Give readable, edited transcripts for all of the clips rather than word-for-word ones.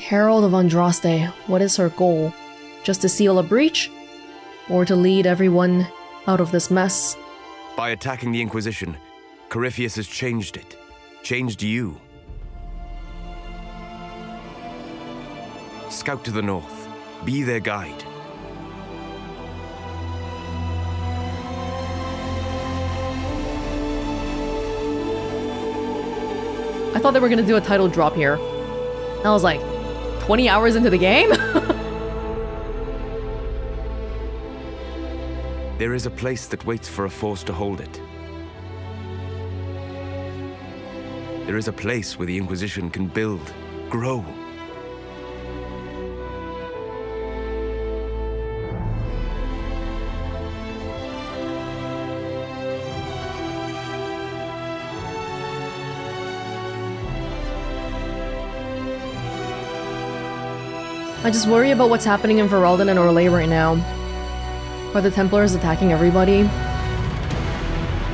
Herald of Andraste, what is her goal? Just to seal a breach? Or to lead everyone out of this mess? By attacking the Inquisition, Corypheus has changed it. Changed you. Scout to the north. Be their guide. I thought they were gonna do a title drop here. I was like, 20 hours into the game? There is a place that waits for a force to hold it. There is a place where the Inquisition can build, grow. I just worry about what's happening in Ferelden and Orlais right now. Are the Templars attacking everybody?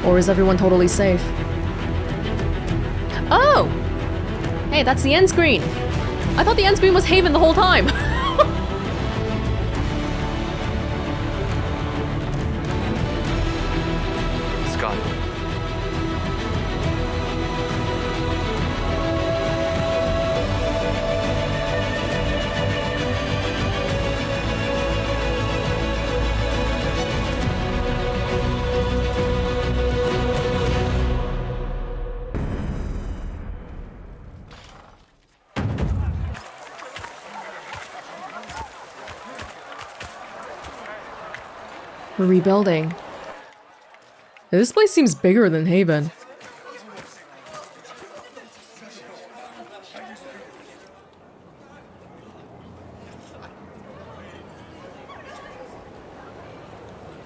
Or is everyone totally safe? Oh! Hey, that's the end screen! I thought the end screen was Haven the whole time! Skyhold. We're rebuilding. This place seems bigger than Haven.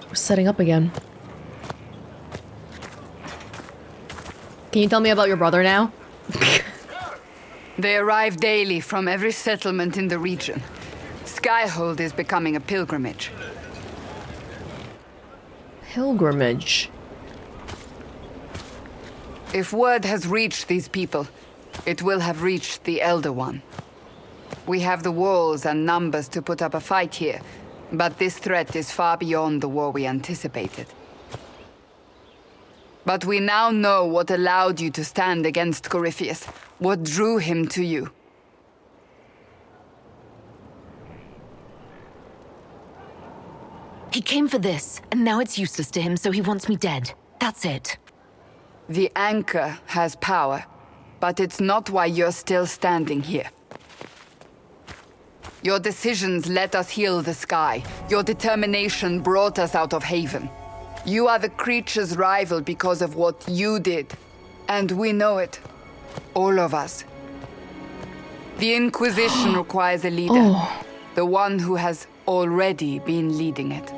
We're setting up again. Can you tell me about your brother now? They arrive daily from every settlement in the region. Skyhold is becoming a pilgrimage. Pilgrimage. If word has reached these people, it will have reached the Elder One. We have the walls and numbers to put up a fight here, but this threat is far beyond the war we anticipated. But we now know what allowed you to stand against Corypheus, what drew him to you. He came for this, and now it's useless to him, so he wants me dead. That's it. The anchor has power, but it's not why you're still standing here. Your decisions let us heal the sky. Your determination brought us out of Haven. You are the creature's rival because of what you did. And we know it. All of us. The Inquisition requires a leader. The one who has already been leading it.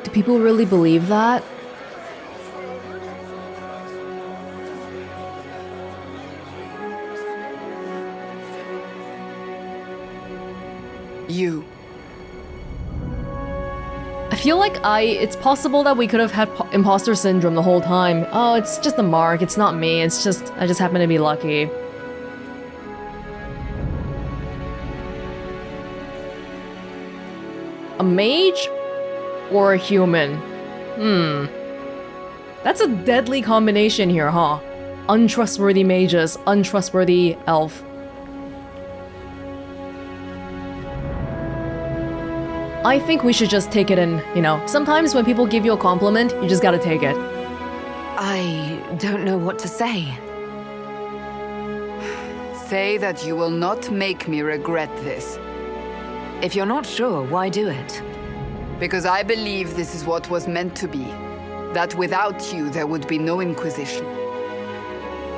Do people really believe that? You. I feel like it's possible that we could have had imposter syndrome the whole time. Oh, it's just a mark, it's not me, I just happen to be lucky. A mage? Or a human? That's a deadly combination here, huh? Untrustworthy mages, untrustworthy elf. I think we should just take it in, you know, sometimes when people give you a compliment, you just gotta take it. I don't know what to say. Say that you will not make me regret this. If you're not sure, why do it? Because I believe this is what was meant to be. That without you, there would be no Inquisition.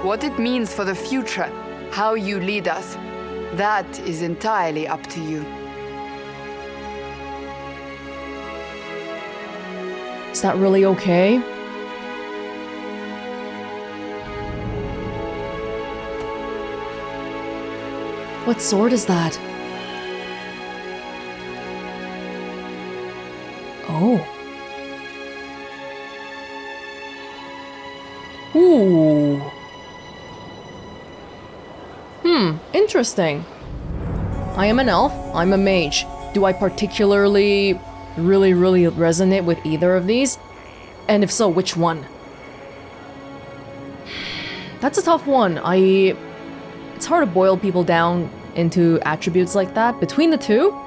What it means for the future, how you lead us, that is entirely up to you. Is that really okay? What sword is that? Oh. Ooh. Interesting. I am an elf, I'm a mage. Do I particularly really resonate with either of these? And if so, which one? That's a tough one. It's hard to boil people down into attributes like that. Between the two?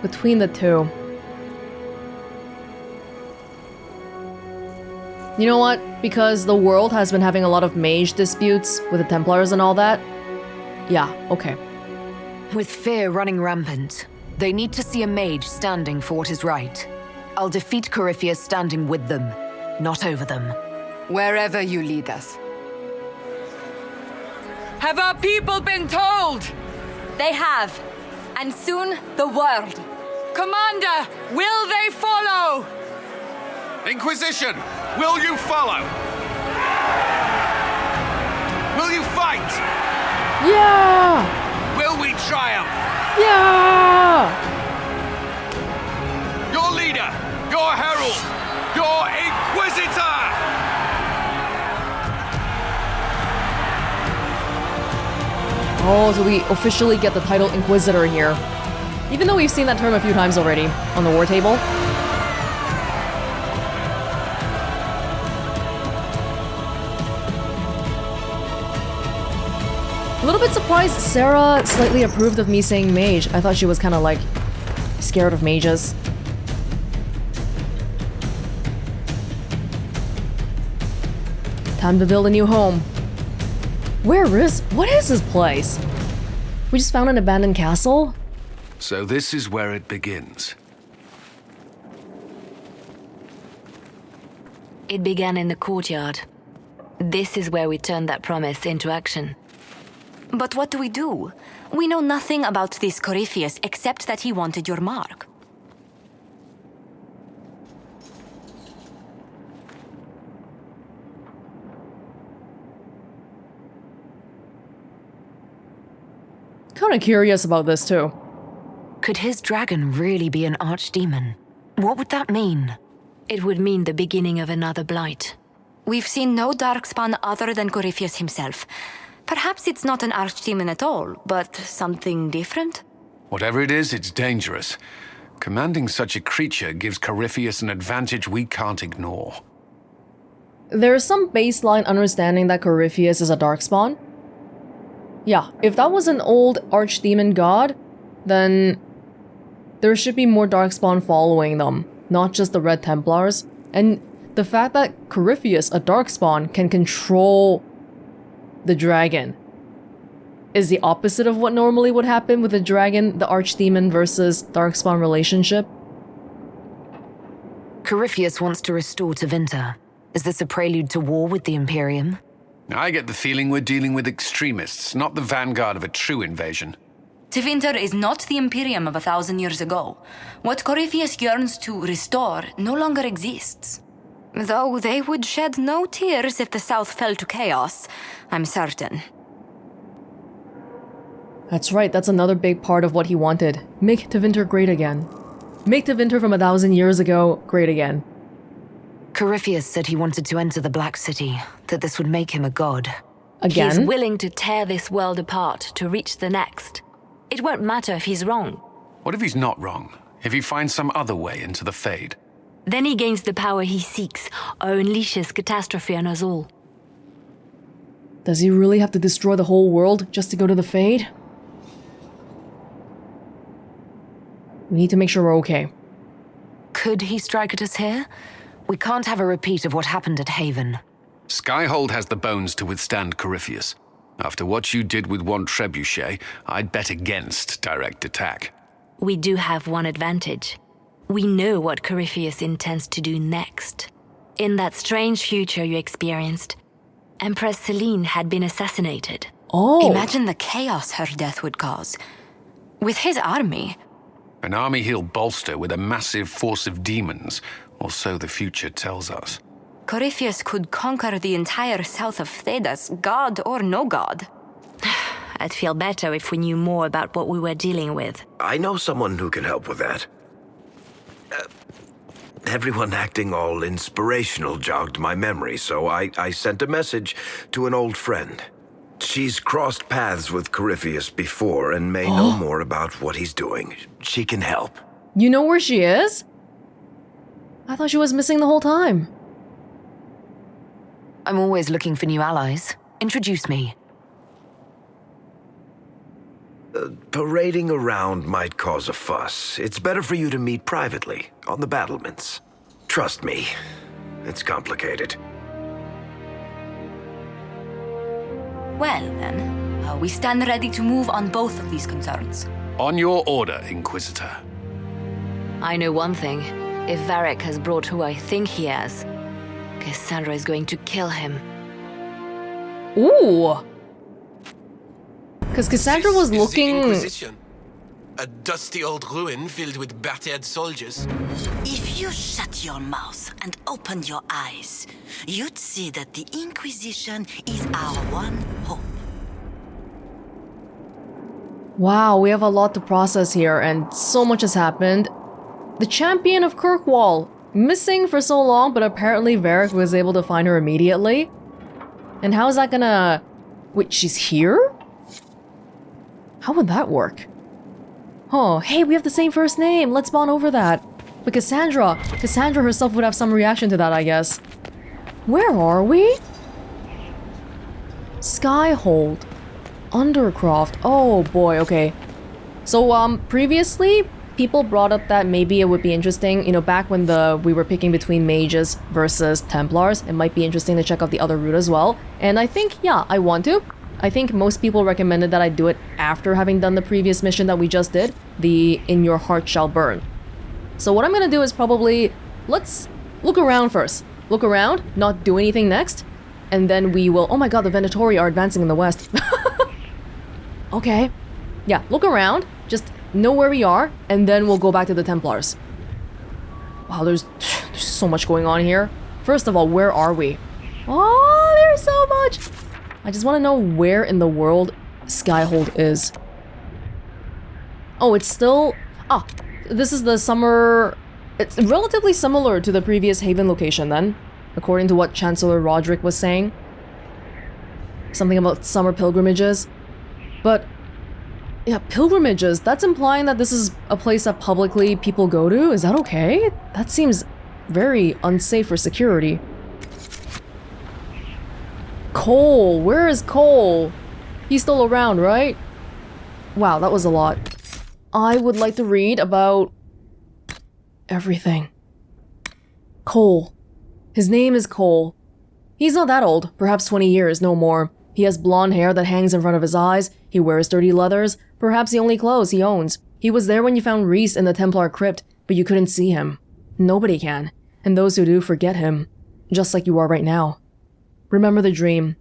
Between the two. You know what? Because the world has been having a lot of mage disputes with the Templars and all that. Yeah, okay. With fear running rampant, they need to see a mage standing for what is right. I'll defeat Corypheus standing with them, not over them. Wherever you lead us. Have our people been told? They have. And soon, the world. Commander, will they follow? Inquisition, will you follow? Will you fight? Yeah! Will we triumph? Yeah! Your leader, your herald, your Inquisitor! Oh, so we officially get the title Inquisitor here. Even though we've seen that term a few times already on the war table. A little bit surprised Sarah slightly approved of me saying mage. I thought she was kind of like scared of mages. Time to build a new home. What is this place? We just found an abandoned castle? So this is where it begins. It began in the courtyard. This is where we turned that promise into action. But what do? We know nothing about this Corypheus except that he wanted your mark. Kinda curious about this too. Could his dragon really be an archdemon? What would that mean? It would mean the beginning of another blight. We've seen no darkspawn other than Corypheus himself. Perhaps it's not an archdemon at all, but something different? Whatever it is, it's dangerous. Commanding such a creature gives Corypheus an advantage we can't ignore. There is some baseline understanding that Corypheus is a darkspawn. Yeah, if that was an old archdemon god, then there should be more darkspawn following them, not just the Red Templars. And the fact that Corypheus, a darkspawn, can control the dragon is the opposite of what normally would happen with the dragon, the archdemon versus darkspawn relationship. Corypheus wants to restore Tevinter. Is this a prelude to war with the Imperium? I get the feeling we're dealing with extremists, not the vanguard of a true invasion. Tevinter is not the Imperium of 1,000 years ago. What Corypheus yearns to restore no longer exists. Though they would shed no tears if the South fell to chaos, I'm certain. That's right, that's another big part of what he wanted. Make Tevinter great again. Make Tevinter from 1,000 years ago great again. Corypheus said he wanted to enter the Black City, that this would make him a god. Again? He's willing to tear this world apart to reach the next. It won't matter if he's wrong. What if he's not wrong? If he finds some other way into the Fade? Then he gains the power he seeks, or unleashes catastrophe on us all. Does he really have to destroy the whole world just to go to the Fade? We need to make sure we're okay. Could he strike at us here? We can't have a repeat of what happened at Haven. Skyhold has the bones to withstand Corypheus. After what you did with one trebuchet, I'd bet against direct attack. We do have one advantage. We know what Corypheus intends to do next. In that strange future you experienced, Empress Selene had been assassinated. Oh! Imagine the chaos her death would cause. With his army. An army he'll bolster with a massive force of demons, or so the future tells us. Corypheus could conquer the entire south of Thedas, god or no god. I'd feel better if we knew more about what we were dealing with. I know someone who can help with that. Everyone acting all inspirational jogged my memory, so I sent a message to an old friend. She's crossed paths with Corypheus before and may know more about what he's doing. She can help. You know where she is? I thought she was missing the whole time. I'm always looking for new allies. Introduce me. Parading around might cause a fuss. It's better for you to meet privately, on the battlements. Trust me, it's complicated. Well, then, we stand ready to move on both of these concerns. On your order, Inquisitor. I know one thing. If Varric has brought who I think he has, Cassandra is going to kill him. Ooh! Because Cassandra was This is the looking... Inquisition. A dusty old ruin filled with battered soldiers. If you shut your mouth and opened your eyes, you'd see that the Inquisition is our one hope. Wow, we have a lot to process here, and so much has happened. The champion of Kirkwall, missing for so long, but apparently Varric was able to find her immediately. And how is that gonna... Wait, she's here? How would that work? Oh, hey, we have the same first name. Let's bond over that. But Cassandra herself would have some reaction to that, I guess. Where are we? Skyhold. Undercroft. Oh boy, okay. So, previously, people brought up that maybe it would be interesting, you know, back when we were picking between mages versus Templars, it might be interesting to check out the other route as well. And I think, yeah, I want to. I think most people recommended that I do it after having done the previous mission that we just did, the In Your Heart Shall Burn. So what I'm gonna do is probably, let's look around first. Look around, not do anything next, and then we will... Oh my god, the Venatori are advancing in the west. Okay. Yeah, look around, just know where we are, and then we'll go back to the Templars. Wow, there's so much going on here. First of all, where are we? Oh, there's so much! I just want to know where in the world Skyhold is. Oh, it's still... Ah, this is the summer... It's relatively similar to the previous Haven location then, according to what Chancellor Roderick was saying. Something about summer pilgrimages. But, yeah, pilgrimages, that's implying that this is a place that publicly people go to? Is that okay? That seems very unsafe for security. Cole, where is Cole? He's still around, right? Wow, that was a lot. I would like to read about everything. Cole. His name is Cole. He's not that old, perhaps 20 years, no more. He has blonde hair that hangs in front of his eyes, he wears dirty leathers, perhaps the only clothes he owns. He was there when you found Reese in the Templar crypt, but you couldn't see him. Nobody can, and those who do forget him, just like you are right now. Remember the dream.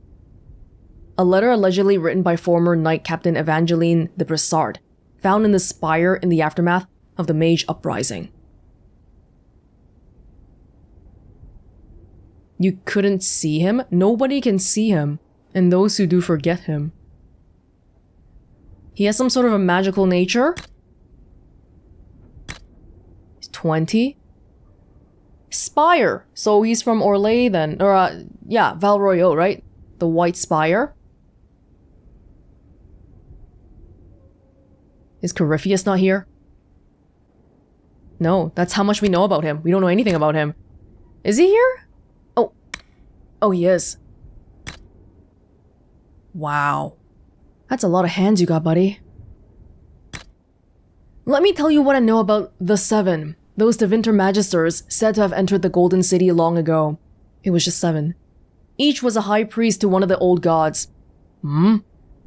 A letter allegedly written by former Knight Captain Evangeline de Bressard, found in the spire in the aftermath of the Mage Uprising. You couldn't see him? Nobody can see him, and those who do forget him. He has some sort of a magical nature? He's 20? Spire! So he's from Orlais then, or yeah, Val Royeaux, right? The White Spire? Is Corypheus not here? No, that's how much we know about him. We don't know anything about him. Is he here? Oh, he is. Wow. That's a lot of hands you got, buddy. Let me tell you what I know about the Seven. Those Tevinter Magisters said to have entered the Golden City long ago. It was just 7. Each was a high priest to one of the old gods.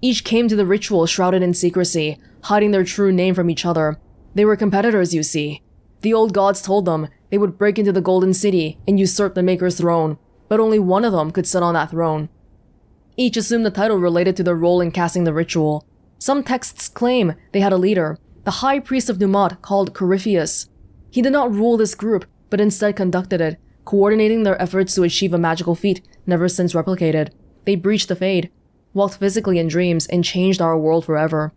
Each came to the ritual shrouded in secrecy, hiding their true name from each other. They were competitors, you see. The old gods told them they would break into the Golden City and usurp the Maker's throne, but only one of them could sit on that throne. Each assumed the title related to their role in casting the ritual. Some texts claim they had a leader, the High Priest of Numat called Corypheus. He did not rule this group, but instead conducted it, coordinating their efforts to achieve a magical feat never since replicated. They breached the Fade, walked physically in dreams, and changed our world forever.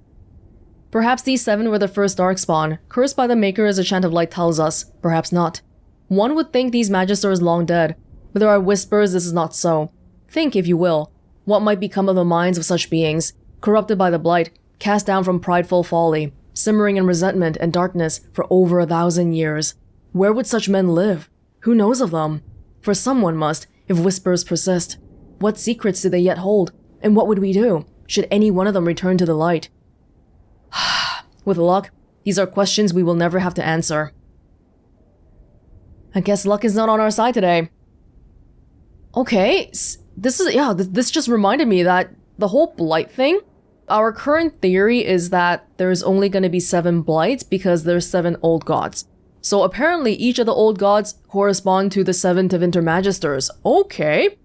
Perhaps these 7 were the first Darkspawn, cursed by the Maker as a chant of light tells us, perhaps not. One would think these Magisters long dead, but there are whispers this is not so. Think, if you will. What might become of the minds of such beings, corrupted by the blight, cast down from prideful folly, simmering in resentment and darkness for over 1,000 years? Where would such men live? Who knows of them? For someone must, if whispers persist. What secrets do they yet hold? And what would we do, should any one of them return to the light? With luck, these are questions we will never have to answer. I guess luck is not on our side today. Okay, this just reminded me that the whole blight thing, our current theory is that there's only going to be 7 blights because there's 7 old gods. So apparently each of the old gods correspond to the 7 Tevinter Magisters. Okay.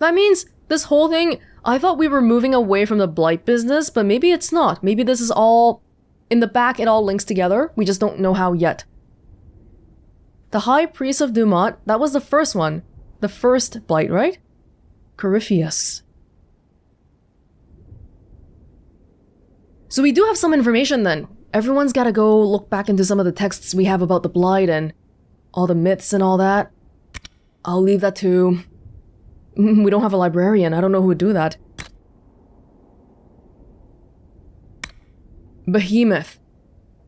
That means this whole thing, I thought we were moving away from the blight business, but maybe it's not. Maybe this is all, in the back it all links together, we just don't know how yet. The High Priest of Dumat, that was the first one. The first blight, right? Corypheus. So we do have some information then. Everyone's gotta go look back into some of the texts we have about the blight and all the myths and all that. I'll leave that to... We don't have a librarian, I don't know who would do that. Behemoth.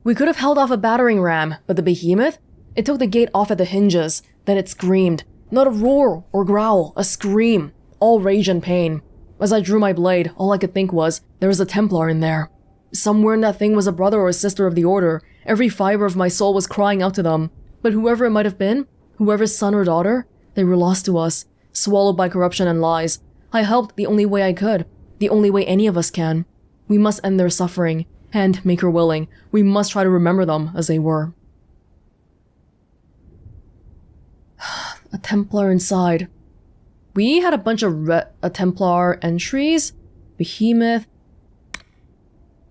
We could have held off a battering ram, but the behemoth? It took the gate off at the hinges, then it screamed. Not a roar or growl, a scream. All rage and pain. As I drew my blade, all I could think was, there was a Templar in there. Somewhere in that thing was a brother or a sister of the Order. Every fiber of my soul was crying out to them. But whoever it might have been, whoever's son or daughter, they were lost to us, swallowed by corruption and lies. I helped the only way I could, the only way any of us can. We must end their suffering, and, make her willing, we must try to remember them as they were. A Templar inside. We had a bunch of a Templar entries. Behemoth.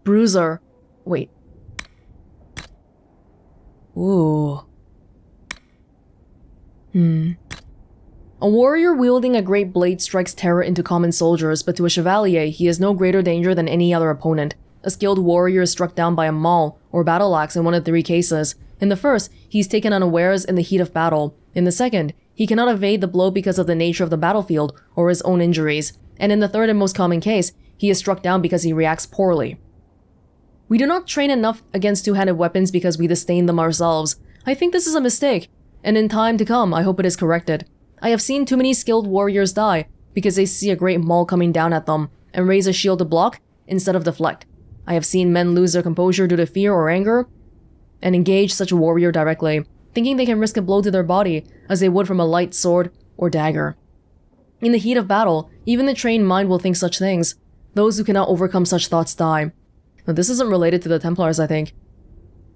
Bruiser. Wait. Ooh. A warrior wielding a great blade strikes terror into common soldiers, but to a chevalier, he is no greater danger than any other opponent. A skilled warrior is struck down by a maul or battle axe in one of 3 cases. In the first, he is taken unawares in the heat of battle. In the second, he cannot evade the blow because of the nature of the battlefield or his own injuries. And in the third and most common case, he is struck down because he reacts poorly. We do not train enough against two-handed weapons because we disdain them ourselves. I think this is a mistake, and in time to come, I hope it is corrected. I have seen too many skilled warriors die because they see a great maul coming down at them and raise a shield to block instead of deflect. I have seen men lose their composure due to fear or anger and engage such a warrior directly, thinking they can risk a blow to their body as they would from a light sword or dagger. In the heat of battle, even the trained mind will think such things. Those who cannot overcome such thoughts die. Now, this isn't related to the Templars, I think.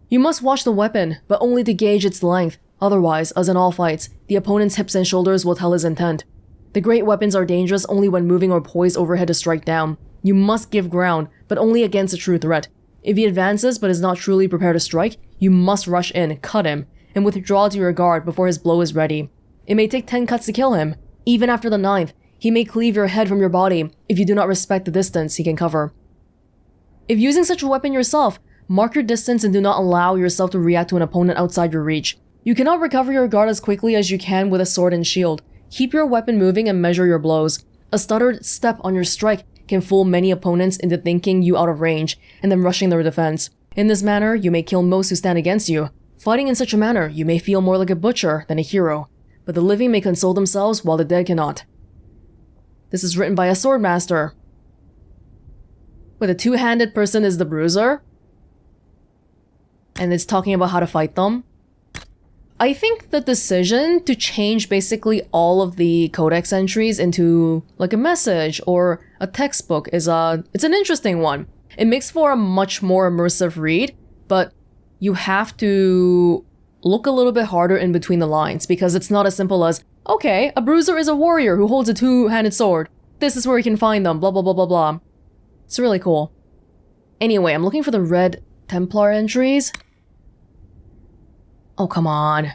You must watch the weapon, but only to gauge its length. Otherwise, as in all fights, the opponent's hips and shoulders will tell his intent. The great weapons are dangerous only when moving or poised overhead to strike down. You must give ground, but only against a true threat. If he advances but is not truly prepared to strike, you must rush in, cut him, and withdraw to your guard before his blow is ready. It may take 10 cuts to kill him. Even after the 9th, he may cleave your head from your body if you do not respect the distance he can cover. If using such a weapon yourself, mark your distance and do not allow yourself to react to an opponent outside your reach. You cannot recover your guard as quickly as you can with a sword and shield. Keep your weapon moving and measure your blows. A stuttered step on your strike can fool many opponents into thinking you out of range and then rushing their defense. In this manner, you may kill most who stand against you. Fighting in such a manner, you may feel more like a butcher than a hero, but the living may console themselves while the dead cannot. This is written by a swordmaster. Wait, a two-handed person is the bruiser? And it's talking about how to fight them? I think the decision to change basically all of the codex entries into like a message or a textbook it's an interesting one. It makes for a much more immersive read, but you have to look a little bit harder in between the lines because it's not as simple as, okay, a bruiser is a warrior who holds a two-handed sword. This is where you can find them, blah blah blah blah blah. It's really cool. Anyway, I'm looking for the red Templar entries. Oh, come on.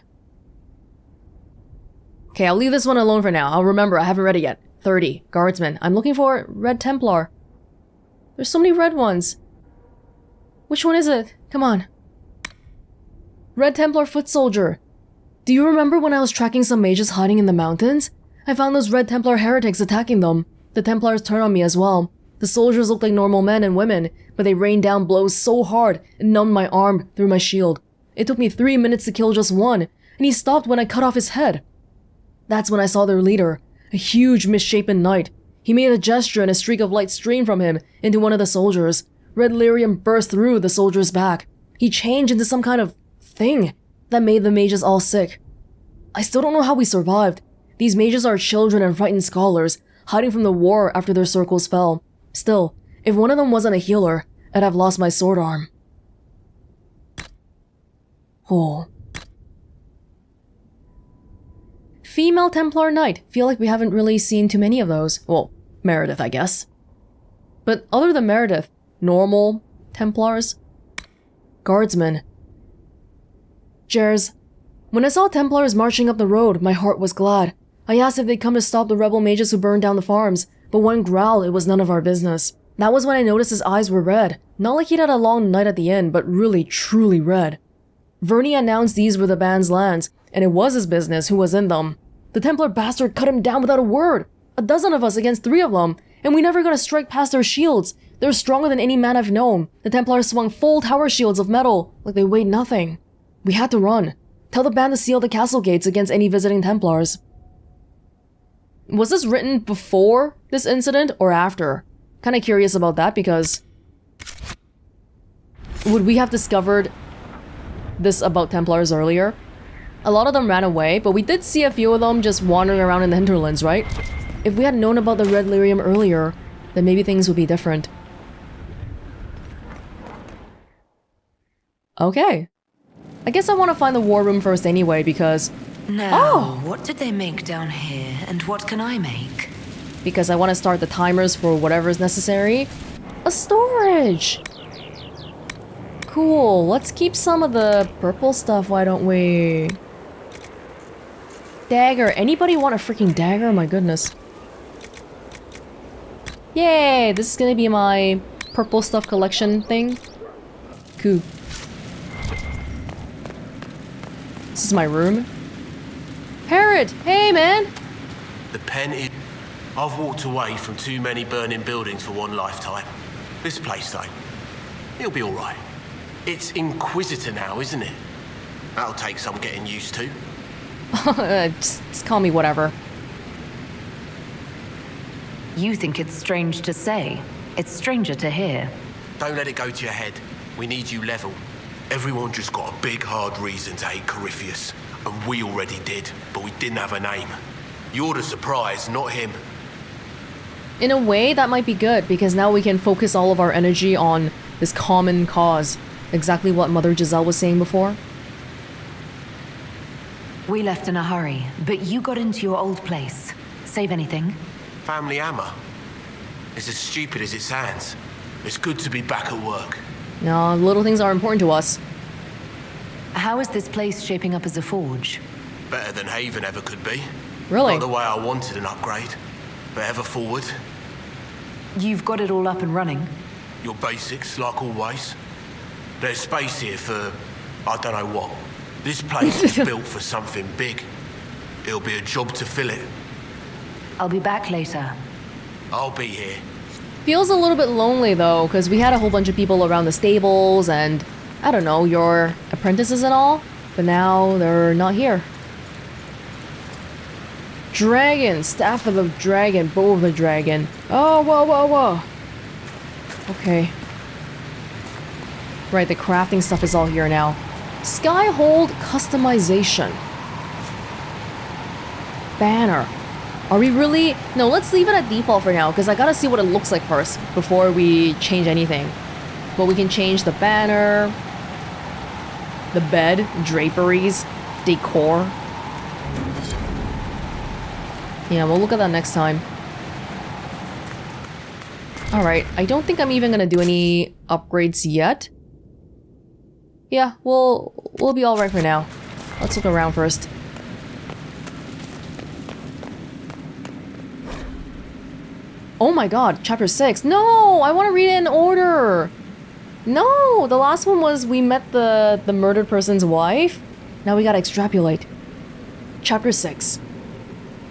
Okay, I'll leave this one alone for now. I'll remember, I haven't read it yet. 30. Guardsman. I'm looking for Red Templar. There's so many red ones. Which one is it? Come on. Red Templar Foot Soldier. Do you remember when I was tracking some mages hiding in the mountains? I found those Red Templar heretics attacking them. The Templars turned on me as well. The soldiers looked like normal men and women, but they rained down blows so hard it numbed my arm through my shield. It took me 3 minutes to kill just one, and he stopped when I cut off his head. That's when I saw their leader, a huge misshapen knight. He made a gesture and a streak of light streamed from him into one of the soldiers. Red lyrium burst through the soldier's back. He changed into some kind of thing that made the mages all sick. I still don't know how we survived. These mages are children and frightened scholars, hiding from the war after their circles fell. Still, if one of them wasn't a healer, I'd have lost my sword arm. Oh. Female Templar Knight. Feel like we haven't really seen too many of those. Well, Meredith, I guess. But other than Meredith, normal Templars? Guardsmen. Jers. When I saw Templars marching up the road, my heart was glad. I asked if they'd come to stop the rebel mages who burned down the farms, but one growled it was none of our business. That was when I noticed his eyes were red. Not like he'd had a long night at the inn, but really, truly red. Verney announced these were the band's lands, and it was his business who was in them. The Templar bastard cut him down without a word. 12 of us against 3 of them, and we never got a strike past their shields. They're stronger than any man I've known. The Templars swung full tower shields of metal, like they weighed nothing. We had to run. Tell the band to seal the castle gates against any visiting Templars. Was this written before this incident or after? Kinda curious about that because... would we have discovered this about Templars earlier? A lot of them ran away, but we did see a few of them just wandering around in the hinterlands, right? If we had known about the Red Lyrium earlier, then maybe things would be different. Okay. I guess I want to find the war room first anyway, because... Now, what did they make down here, and what can I make? Because I want to start the timers for whatever is necessary. A storage! Cool, let's keep some of the purple stuff, why don't we? Dagger. Anybody want a freaking dagger? My goodness. Yay! This is gonna be my purple stuff collection thing. Cool. This is my room. Herod! Hey, man! The pen is... I've walked away from too many burning buildings for one lifetime. This place, though, it'll be alright. It's Inquisitor now, isn't it? That'll take some getting used to. just call me whatever. You think it's strange to say. It's stranger to hear. Don't let it go to your head. We need you level. Everyone just got a big, hard reason to hate Corypheus. And we already did, but we didn't have a name. You're the surprise, not him. In a way, that might be good, because now we can focus all of our energy on this common cause. Exactly what Mother Giselle was saying before. We left in a hurry, but you got into your old place. Save anything? Family hammer. It's as stupid as it sounds. It's good to be back at work. No, little things are important to us. How is this place shaping up as a forge? Better than Haven ever could be. Really? Not the way I wanted an upgrade, but ever forward. You've got it all up and running? Your basics, like always. There's space here for, I don't know what. This place is built for something big. It'll be a job to fill it. I'll be back later. I'll be here. Feels a little bit lonely though, because we had a whole bunch of people around the stables and, I don't know, your apprentices and all, but now they're not here. Dragon, staff of the dragon, bow of the dragon. Oh, whoa, whoa, whoa. Okay. Right, the crafting stuff is all here now. Skyhold customization. Banner. Are we really... No, let's leave it at default for now, because I gotta see what it looks like first before we change anything. But we can change the banner, the bed, draperies, decor. Yeah, we'll look at that next time. Alright, I don't think I'm even gonna do any upgrades yet. Yeah, we'll be alright for now. Let's look around first. Oh my god, chapter 6. No! I want to read it in order! No! The last one was we met the murdered person's wife. Now we gotta extrapolate. Chapter 6.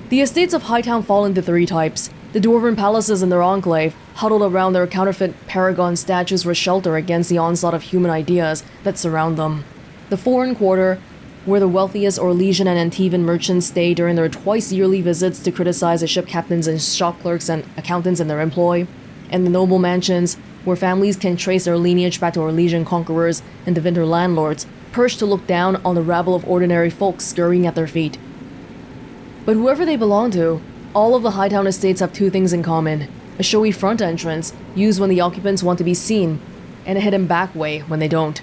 The estates of Hightown fall into three types. The dwarven palaces in their enclave, huddled around their counterfeit paragon statues for shelter against the onslaught of human ideas that surround them. The foreign quarter, where the wealthiest Orlesian and Antivan merchants stay during their twice-yearly visits to criticize the ship captains and shop clerks and accountants in their employ. And the noble mansions, where families can trace their lineage back to Orlesian conquerors and Deventer landlords, perched to look down on the rabble of ordinary folk scurrying at their feet. But whoever they belong to, all of the Hightown estates have two things in common: a showy front entrance, used when the occupants want to be seen, and a hidden back way when they don't.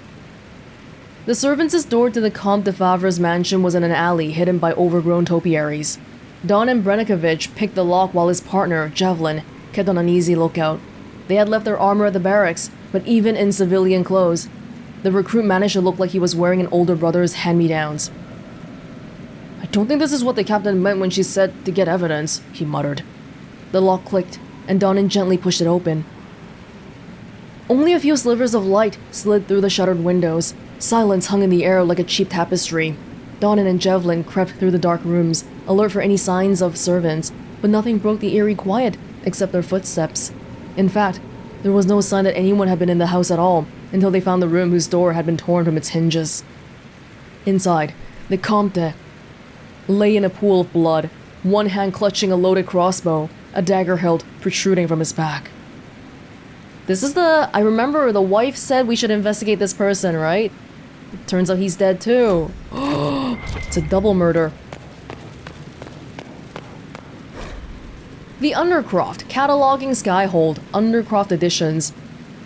The servants' door to the Comte de Favre's mansion was in an alley hidden by overgrown topiaries. Don and Brenikovich picked the lock while his partner, Javelin, kept on an easy lookout. They had left their armor at the barracks, but even in civilian clothes, the recruit managed to look like he was wearing an older brother's hand-me-downs. "I don't think this is what the captain meant when she said to get evidence," he muttered. The lock clicked, and Donnan gently pushed it open. Only a few slivers of light slid through the shuttered windows. Silence hung in the air like a cheap tapestry. Donnan and Javelin crept through the dark rooms, alert for any signs of servants, but nothing broke the eerie quiet except their footsteps. In fact, there was no sign that anyone had been in the house at all until they found the room whose door had been torn from its hinges. Inside, the Comte lay in a pool of blood, one hand clutching a loaded crossbow, a dagger hilt protruding from his back. This is I remember the wife said we should investigate this person, right? It turns out he's dead too. It's a double murder. The Undercroft, cataloging Skyhold, Undercroft editions.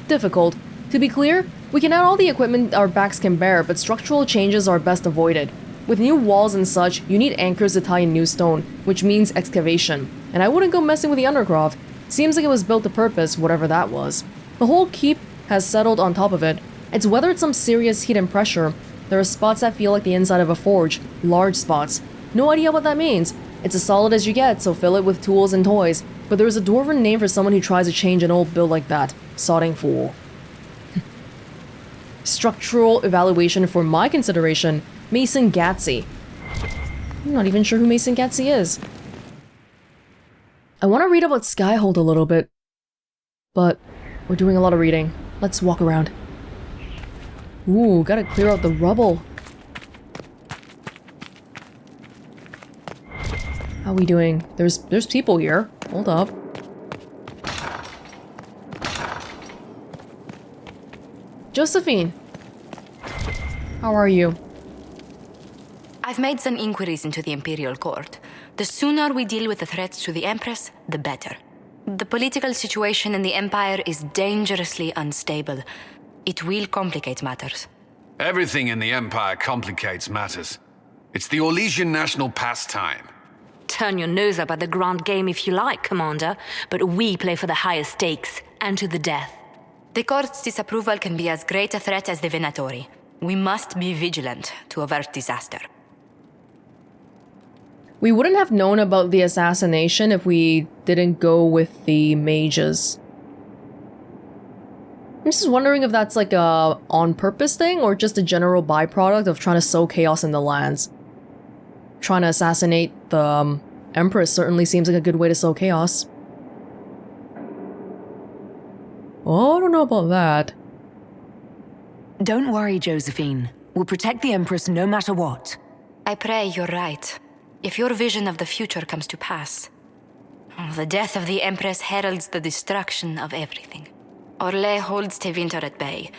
Difficult. To be clear, we can add all the equipment our backs can bear, but structural changes are best avoided. With new walls and such, you need anchors to tie in new stone, which means excavation. And I wouldn't go messing with the Undercroft. Seems like it was built to purpose, whatever that was. The whole keep has settled on top of it. It's weathered some serious heat and pressure. There are spots that feel like the inside of a forge, large spots. No idea what that means. It's as solid as you get, so fill it with tools and toys. But there is a dwarven name for someone who tries to change an old build like that. Sodding fool. Structural evaluation for my consideration. Mason Gatsy. I'm not even sure who Mason Gatsy is. I want to read about Skyhold a little bit, but we're doing a lot of reading. Let's walk around. Ooh, gotta clear out the rubble. How we doing? There's people here. Hold up. Josephine. How are you? I've made some inquiries into the Imperial Court. The sooner we deal with the threats to the Empress, the better. The political situation in the Empire is dangerously unstable. It will complicate matters. Everything in the Empire complicates matters. It's the Orlesian national pastime. Turn your nose up at the grand game if you like, Commander, but we play for the highest stakes, and to the death. The Court's disapproval can be as great a threat as the Venatori. We must be vigilant to avert disaster. We wouldn't have known about the assassination if we didn't go with the mages. I'm just wondering if that's like a on-purpose thing or just a general byproduct of trying to sow chaos in the lands. Trying to assassinate the Empress certainly seems like a good way to sow chaos. Oh, I don't know about that. Don't worry, Josephine. We'll protect the Empress no matter what. I pray you're right. If your vision of the future comes to pass, the death of the Empress heralds the destruction of everything. Orlais holds Tevinter at bay.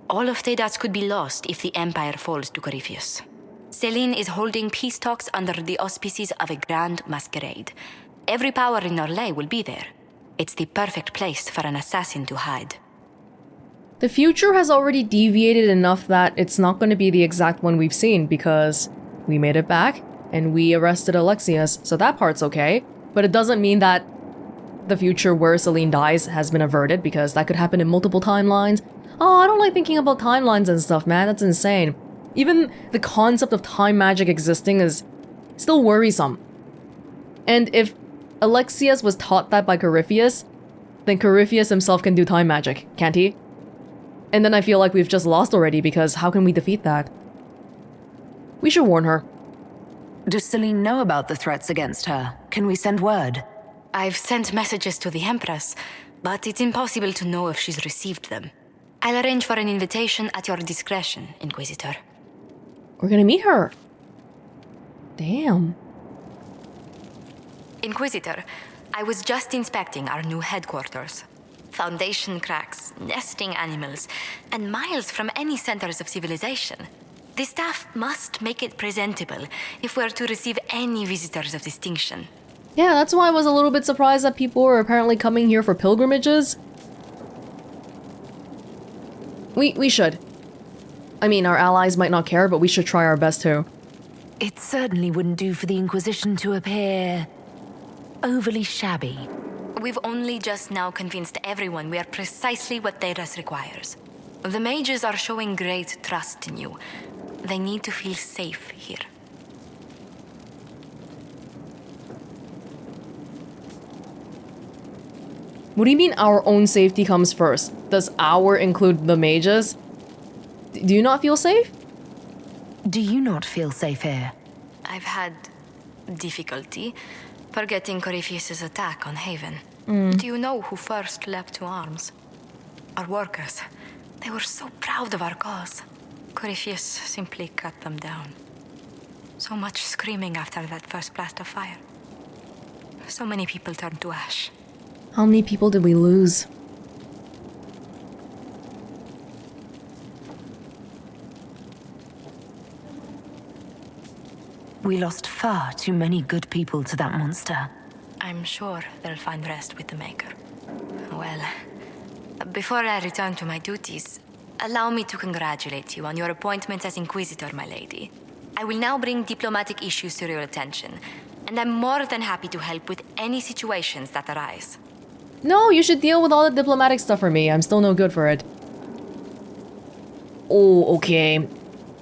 All of Thedas could be lost if the Empire falls to Corypheus. Selene is holding peace talks under the auspices of a grand masquerade. Every power in Orlais will be there. It's the perfect place for an assassin to hide. The future has already deviated enough that it's not going to be the exact one we've seen because we made it back and we arrested Alexius, so that part's okay. But it doesn't mean that the future where Selene dies has been averted because that could happen in multiple timelines. Oh, I don't like thinking about timelines and stuff, man. That's insane. Even the concept of time magic existing is still worrisome. And if Alexius was taught that by Corypheus, then Corypheus himself can do time magic, can't he? And then I feel like we've just lost already because how can we defeat that? We should warn her. Does Celine know about the threats against her? Can we send word? I've sent messages to the Empress, but it's impossible to know if she's received them. I'll arrange for an invitation at your discretion, Inquisitor. We're gonna meet her. Damn. Inquisitor, I was just inspecting our new headquarters. Foundation cracks, nesting animals, and miles from any centers of civilization. The staff must make it presentable if we're to receive any visitors of distinction. Yeah, that's why I was a little bit surprised that people were apparently coming here for pilgrimages. We should. I mean, our allies might not care, but we should try our best too. It certainly wouldn't do for the Inquisition to appear overly shabby. We've only just now convinced everyone we are precisely what Thedas requires. The mages are showing great trust in you. They need to feel safe here. What do you mean our own safety comes first? Does our include the mages? Do you not feel safe? Do you not feel safe here? I've had difficulty forgetting Corypheus's attack on Haven. Do you know who first leapt to arms? Our workers. They were so proud of our cause. Corypheus simply cut them down. So much screaming after that first blast of fire. So many people turned to ash. How many people did we lose? We lost far too many good people to that monster. I'm sure they'll find rest with the Maker. Well, before I return to my duties, allow me to congratulate you on your appointment as Inquisitor, my lady. I will now bring diplomatic issues to your attention, and I'm more than happy to help with any situations that arise. No, you should deal with all the diplomatic stuff for me. I'm still no good for it. Oh, okay.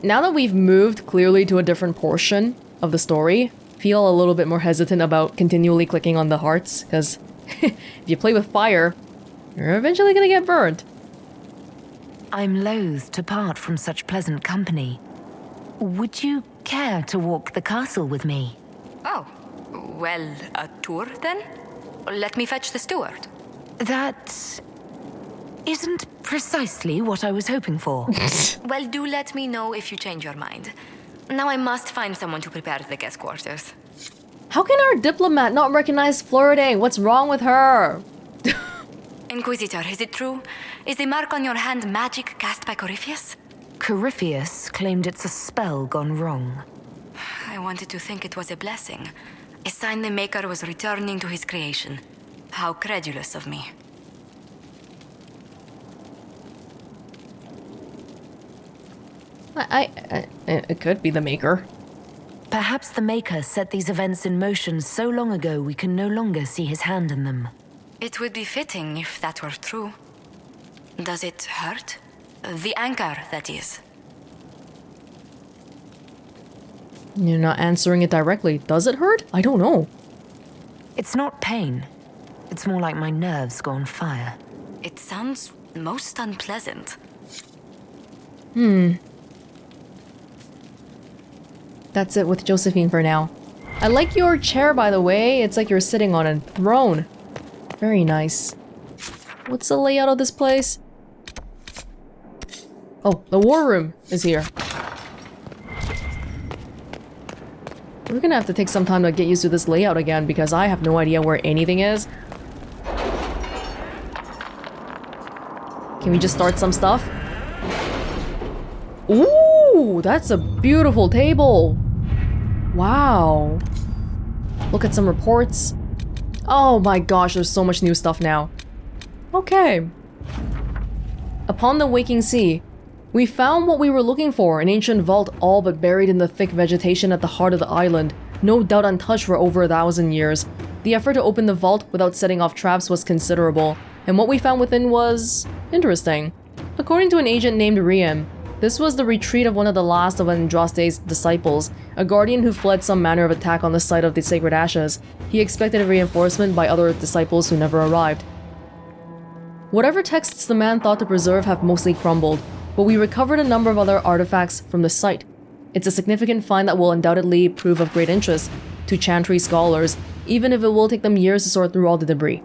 Now that we've moved clearly to a different portion of the story, feel a little bit more hesitant about continually clicking on the hearts, because if you play with fire, you're eventually gonna get burned. I'm loath to part from such pleasant company. Would you care to walk the castle with me? Oh, well, a tour then? Let me fetch the steward. That isn't precisely what I was hoping for. Well, do let me know if you change your mind. Now I must find someone to prepare the guest quarters. How can our diplomat not recognize Floriday? What's wrong with her? Inquisitor, is it true? Is the mark on your hand magic cast by Corypheus? Corypheus claimed it's a spell gone wrong. I wanted to think it was a blessing. A sign the Maker was returning to his creation. How credulous of me. It could be the Maker. Perhaps the Maker set these events in motion so long ago we can no longer see his hand in them. It would be fitting if that were true. Does it hurt? The anchor, that is. You're not answering it directly. Does it hurt? I don't know. It's not pain. It's more like my nerves go on fire. It sounds most unpleasant. That's it with Josephine for now. I like your chair, by the way. It's like you're sitting on a throne. Very nice. What's the layout of this place? Oh, the war room is here. We're gonna have to take some time to get used to this layout again because I have no idea where anything is. Can we just start some stuff? Ooh, that's a beautiful table. Wow. Look at some reports. Oh my gosh, there's so much new stuff now. Okay. Upon the waking sea, we found what we were looking for, an ancient vault all but buried in the thick vegetation at the heart of the island, no doubt untouched for over 1,000 years. The effort to open the vault without setting off traps was considerable, and what we found within was interesting. According to an agent named Riem, this was the retreat of one of the last of Andraste's disciples, a guardian who fled some manner of attack on the site of the sacred ashes. He expected a reinforcement by other disciples who never arrived. Whatever texts the man thought to preserve have mostly crumbled, but we recovered a number of other artifacts from the site. It's a significant find that will undoubtedly prove of great interest to Chantry scholars, even if it will take them years to sort through all the debris.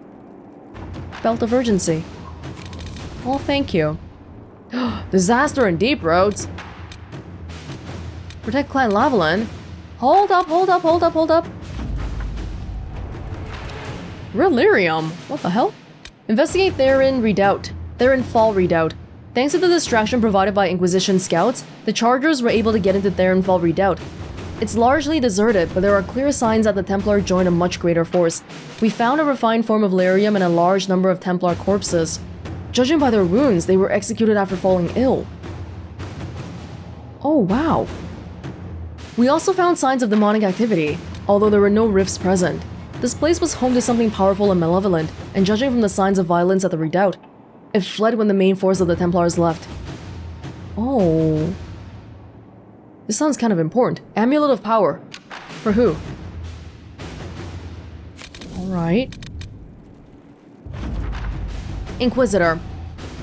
Belt of urgency. Oh, thank you. Disaster in deep roads. Protect Clan Lavalin. Hold up, hold up, hold up, hold up. Relirium. What the hell? Investigate Theron Fall Redoubt. Thanks to the distraction provided by Inquisition scouts, the Chargers were able to get into Theron Fall Redoubt. It's largely deserted, but there are clear signs that the Templar joined a much greater force. We found a refined form of lyrium and a large number of Templar corpses. Judging by their wounds, they were executed after falling ill. Oh, wow. We also found signs of demonic activity, although there were no rifts present. This place was home to something powerful and malevolent, and judging from the signs of violence at the redoubt, it fled when the main force of the Templars left. Oh. This sounds kind of important. Amulet of Power. For who? Alright. Inquisitor.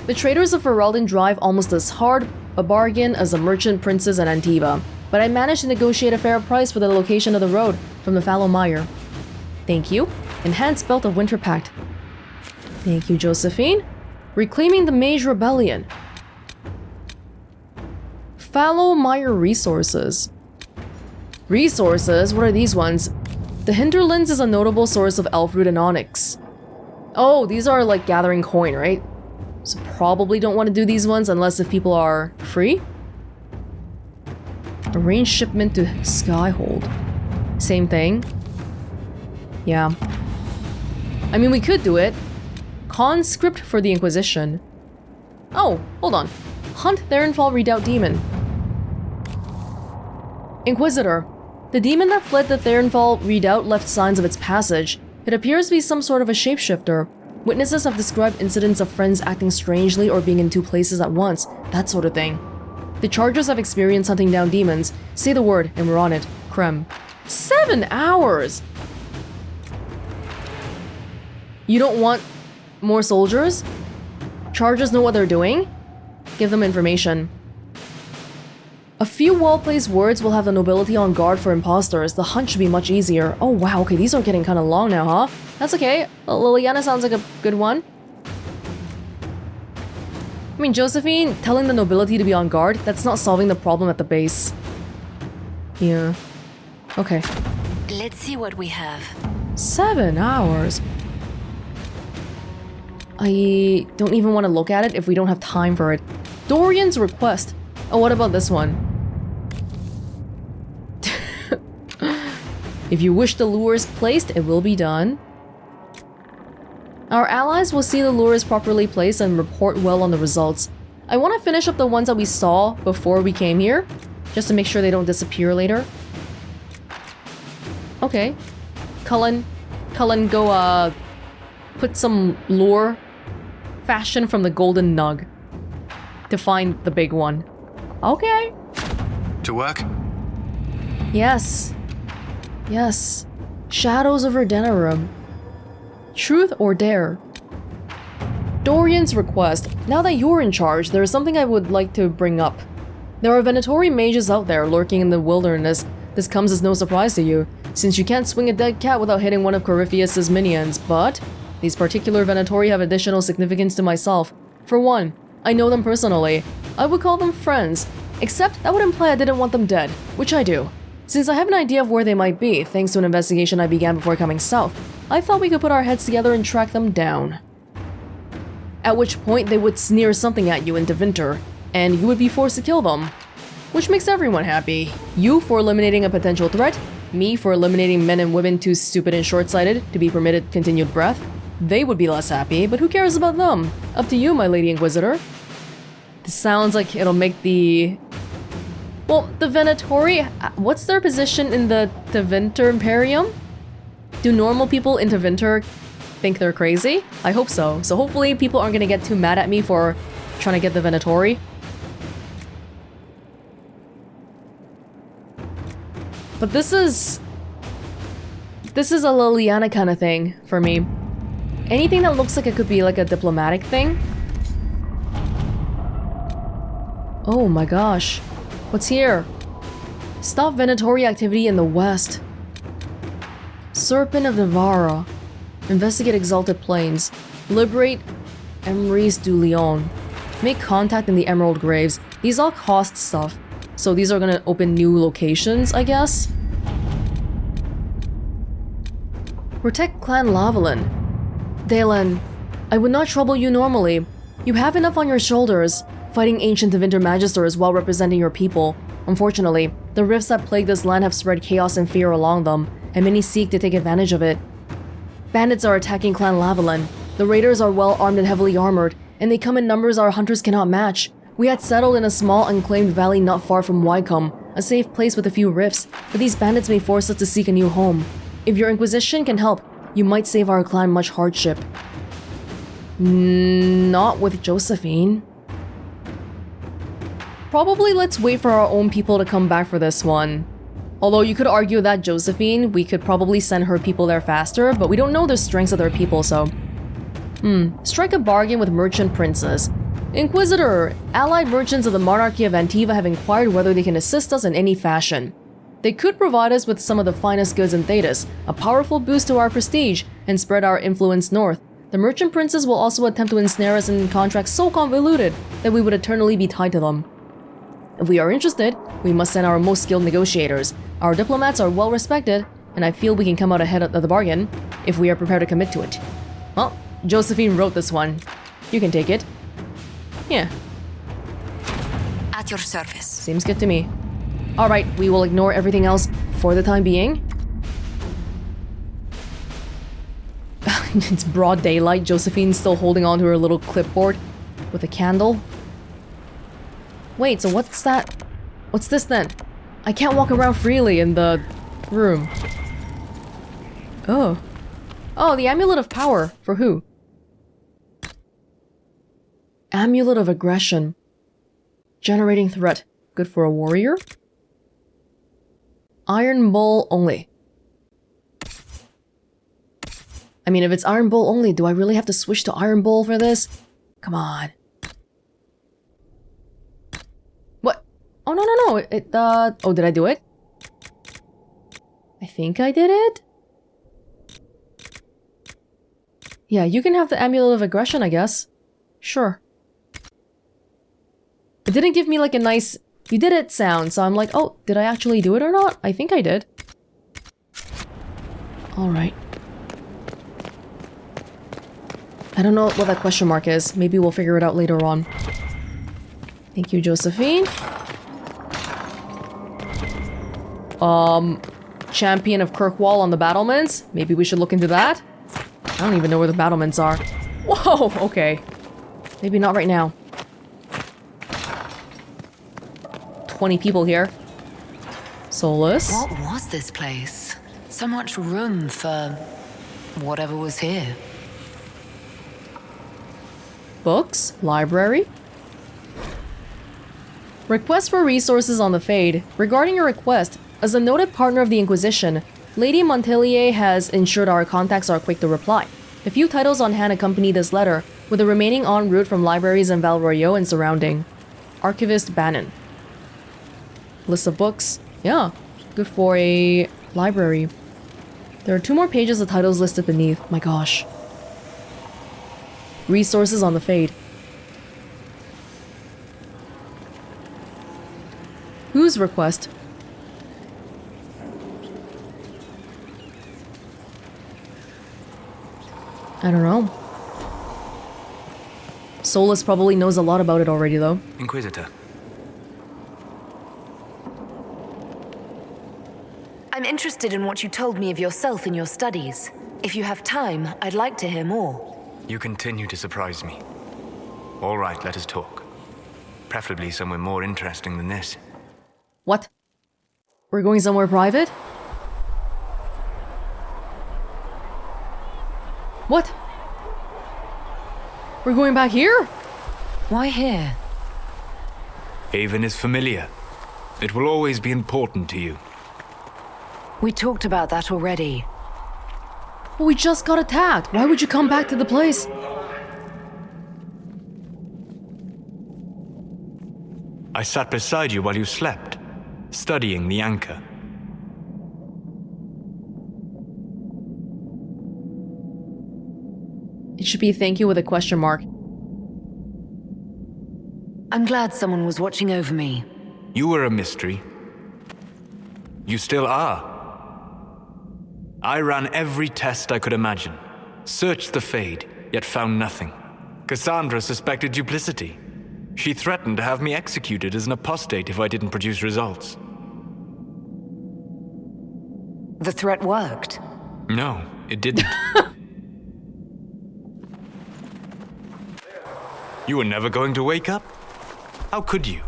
The traders of Ferelden drive almost as hard a bargain as the merchant princes in Antiva, but I managed to negotiate a fair price for the location of the road from the fallow mire. Thank you. Enhanced Belt of Winter Pact. Thank you, Josephine. Reclaiming the Mage Rebellion. Fallow Mire Resources. Resources? What are these ones? The Hinterlands is a notable source of Elfroot and Onyx. Oh, these are like gathering coin, right? So probably don't want to do these ones unless if people are free. Arrange shipment to Skyhold. Same thing. Yeah. I mean, we could do it. Conscript for the Inquisition. Oh, hold on. Hunt Theronfall Redoubt Demon. Inquisitor. The demon that fled the Theronfall Redoubt left signs of its passage. It appears to be some sort of a shapeshifter. Witnesses have described incidents of friends acting strangely or being in two places at once, that sort of thing. The Chargers have experience hunting down demons. Say the word and we're on it. Krem. 7 hours! You don't want more soldiers? Chargers know what they're doing? Give them information. A few well-placed words will have the nobility on guard for imposters. The hunt should be much easier. Oh wow, okay, these are getting kind of long now, huh? That's okay. Liliana sounds like a good one. I mean, Josephine telling the nobility to be on guard, that's not solving the problem at the base. Yeah. Okay. Let's see what we have. 7 hours. I don't even want to look at it if we don't have time for it. Dorian's request. Oh, what about this one? If you wish the lures placed, it will be done. Our allies will see the lures properly placed and report well on the results. I want to finish up the ones that we saw before we came here, just to make sure they don't disappear later. Okay. Cullen, go, put some lure fashion from the golden nug to find the big one. Okay. To work? Yes. Yes. Shadows of Verdenarum. Truth or dare? Dorian's request. Now that you're in charge, there is something I would like to bring up. There are Venatori mages out there lurking in the wilderness. This comes as no surprise to you, since you can't swing a dead cat without hitting one of Corypheus's minions, but these particular Venatori have additional significance to myself. For one, I know them personally. I would call them friends, except that would imply I didn't want them dead, which I do. Since I have an idea of where they might be, thanks to an investigation I began before coming south, I thought we could put our heads together and track them down. At which point they would sneer something at you in Tevinter, and you would be forced to kill them. Which makes everyone happy. You for eliminating a potential threat, me for eliminating men and women too stupid and short-sighted to be permitted continued breath. They would be less happy, but who cares about them? Up to you, my Lady Inquisitor. This sounds like it'll make the... Well, the Venatori, what's their position in the Tevinter Imperium? Do normal people in Tevinter think they're crazy? I hope so. So hopefully people aren't gonna get too mad at me for trying to get the Venatori. But this is a Liliana kind of thing for me. Anything that looks like it could be like a diplomatic thing. Oh my gosh. What's here? Stop Venatori activity in the west. Serpent of Navarra. Investigate Exalted Plains. Liberate Emeries du Lion. Make contact in the Emerald Graves. These all cost stuff. So these are gonna open new locations, I guess? Protect Clan Lavalin. Dalen, I would not trouble you normally. You have enough on your shoulders, fighting ancient Divinter Magisters while representing your people. Unfortunately, the rifts that plague this land have spread chaos and fear along them, and many seek to take advantage of it. Bandits are attacking Clan Lavalin. The raiders are well armed and heavily armored, and they come in numbers our hunters cannot match. We had settled in a small unclaimed valley not far from Wycombe, a safe place with a few rifts, but these bandits may force us to seek a new home. If your Inquisition can help, you might save our clan much hardship. Not with Josephine. Probably let's wait for our own people to come back for this one. Although you could argue that Josephine, we could probably send her people there faster, but we don't know the strengths of their people, so... Strike a bargain with merchant princes. Inquisitor, allied merchants of the monarchy of Antiva have inquired whether they can assist us in any fashion. They could provide us with some of the finest goods in Thedas, a powerful boost to our prestige, and spread our influence north. The merchant princes will also attempt to ensnare us in contracts so convoluted that we would eternally be tied to them. If we are interested, we must send our most skilled negotiators. Our diplomats are well respected, and I feel we can come out ahead of the bargain if we are prepared to commit to it. Well, Josephine wrote this one. You can take it. Yeah. At your service. Seems good to me. Alright, we will ignore everything else for the time being. It's broad daylight. Josephine's still holding on to her little clipboard with a candle. Wait, so what's that? What's this then? I can't walk around freely in the room. Oh. Oh, the Amulet of Power. For who? Amulet of Aggression. Generating threat. Good for a warrior? Iron Bull only. I mean, if it's Iron Bull only, do I really have to switch to Iron Bull for this? Come on. What? Oh, no. Oh, did I do it? I think I did it? Yeah, you can have the Amulet of Aggression, I guess. Sure. It didn't give me like a nice... You did it sound, so I'm like, oh, did I actually do it or not? I think I did. Alright. I don't know what that question mark is. Maybe we'll figure it out later on. Thank you, Josephine. Champion of Kirkwall on the battlements? Maybe we should look into that? I don't even know where the battlements are. Whoa, okay. Maybe not right now. 20 people here. Solus. What was this place? So much room for whatever was here. Books? Library? Request for resources on the Fade. Regarding your request, as a noted partner of the Inquisition, Lady Montelier has ensured our contacts are quick to reply. The few titles on hand accompany this letter, with the remaining en route from libraries in Val Royeaux and surrounding. Archivist Bannon. List of books. Yeah, good for a library. There are 2 more pages of titles listed beneath. My gosh. Resources on the Fade. Whose request? I don't know. Solus probably knows a lot about it already, though. Inquisitor. I'm interested in what you told me of yourself in your studies. If you have time, I'd like to hear more. You continue to surprise me. All right, let us talk. Preferably somewhere more interesting than this. What? We're going somewhere private? What? We're going back here? Why here? Haven is familiar. It will always be important to you. We talked about that already. But we just got attacked. Why would you come back to the place? I sat beside you while you slept. studying the anchor. It should be thank you with a question mark. I'm glad someone was watching over me. You were a mystery. You still are. I ran every test I could imagine, searched the Fade, yet found nothing. Cassandra suspected duplicity. She threatened to have me executed as an apostate if I didn't produce results. The threat worked. No, it didn't. You were never going to wake up? How could you?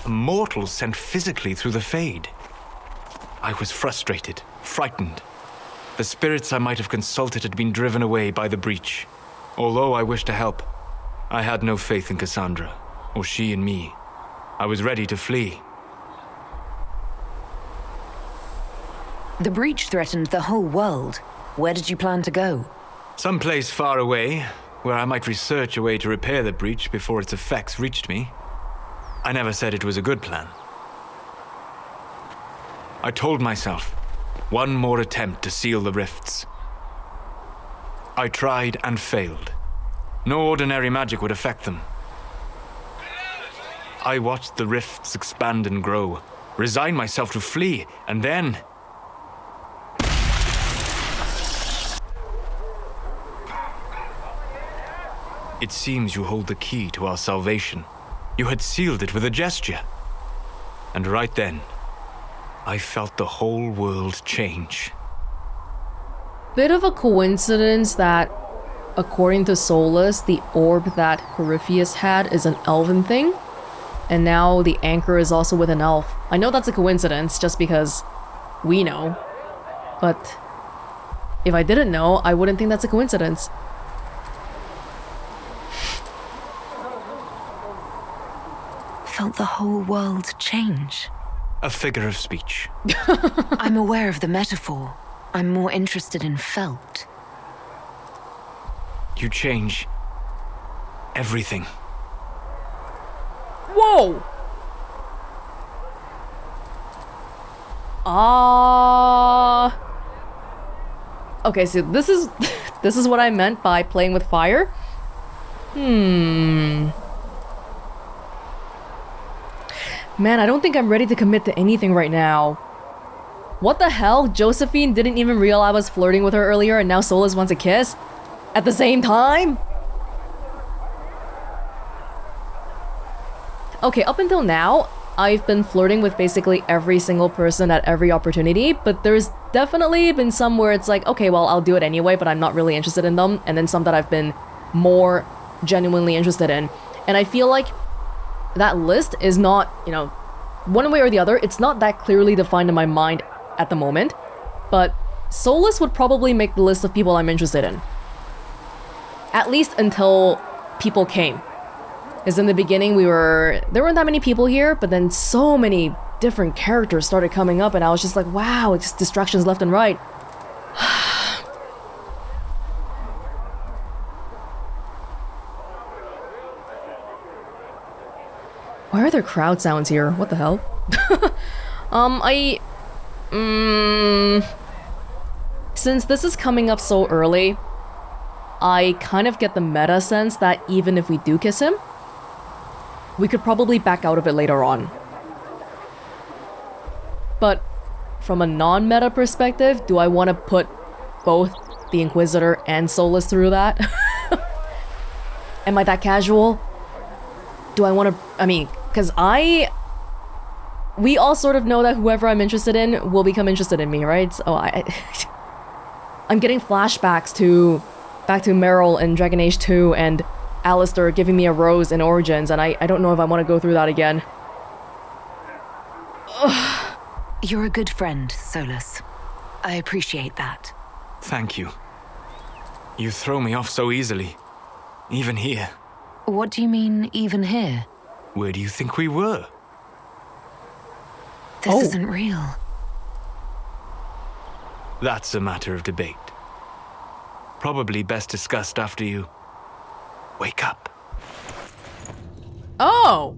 A mortal sent physically through the Fade. I was frustrated, frightened. The spirits I might have consulted had been driven away by the breach. Although I wished to help, I had no faith in Cassandra, or she in me. I was ready to flee. The breach threatened the whole world. Where did you plan to go? Someplace far away, where I might research a way to repair the breach before its effects reached me. I never said it was a good plan. I told myself, one more attempt to seal the rifts. I tried and failed. No ordinary magic would affect them. I watched the rifts expand and grow, resigned myself to flee, and then... It seems you hold the key to our salvation. You had sealed it with a gesture. And right then, I felt the whole world change. Bit of a coincidence that, according to Solus, the orb that Corypheus had is an elven thing, and now the anchor is also with an elf. I know that's a coincidence, just because we know. But if I didn't know, I wouldn't think that's a coincidence. Felt the whole world change. A figure of speech. I'm aware of the metaphor. I'm more interested in felt. You change everything. Whoa! Okay, so this is this is what I meant by playing with fire. Man, I don't think I'm ready to commit to anything right now. What the hell? Josephine didn't even realize I was flirting with her earlier and now Solus wants a kiss? At the same time? Okay, up until now, I've been flirting with basically every single person at every opportunity, but there's definitely been some where it's like, okay, well, I'll do it anyway, but I'm not really interested in them, and then some that I've been more genuinely interested in. And I feel like that list is not, you know, one way or the other, it's not that clearly defined in my mind at the moment, but Solus would probably make the list of people I'm interested in. At least until people came. Because in the beginning there weren't that many people here, but then so many different characters started coming up and I was just like, wow, it's just distractions left and right. Why are there crowd sounds here? What the hell? Since this is coming up so early, I kind of get the meta sense that even if we do kiss him, we could probably back out of it later on. But from a non-meta perspective, do I want to put both the Inquisitor and Solus through that? Am I that casual? Do I want to... I mean, because we all sort of know that whoever I'm interested in will become interested in me, right? So I'm getting flashbacks back to Meryl in Dragon Age 2 and Alistair giving me a rose in Origins, and I don't know if I want to go through that again. Ugh. You're a good friend, Solus. I appreciate that. Thank you. You throw me off so easily. Even here. What do you mean, even here? Where do you think we were? This isn't real. That's a matter of debate. Probably best discussed after you wake up. Oh!